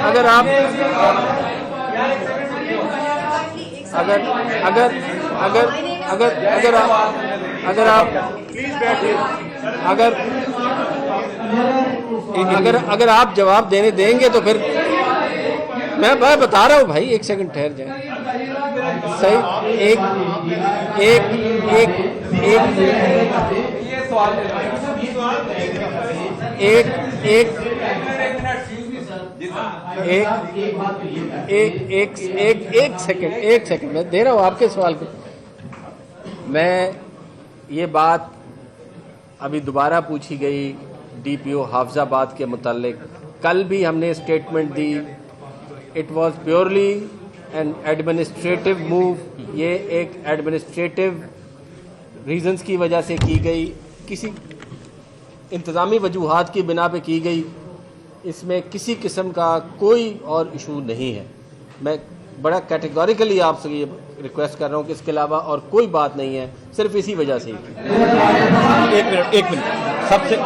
اگر آپ اگر آپ جواب دینے دیں گے تو پھر میں بتا رہا ہوں بھائی، ایک سیکنڈ ٹھہر جائیں. صحیح، ایک سیکنڈ میں دے رہا ہوں آپ کے سوال کو. میں یہ بات ابھی دوبارہ پوچھی گئی ڈی پی او حافظ آباد کے متعلق، کل بھی ہم نے statement the. It was purely an administrative move. یہ ایک ایڈمنسٹریٹو ریزنز کی وجہ سے کی گئی، کسی انتظامی وجوہات کی بنا پہ کی گئی. اس میں کسی قسم کا کوئی اور ایشو نہیں ہے. میں بڑا کیٹیگوریکلی آپ سے یہ ریکویسٹ کر رہا ہوں کہ اس کے علاوہ اور کوئی بات نہیں ہے، صرف اسی وجہ سے ہی. ایک منٹ سب سے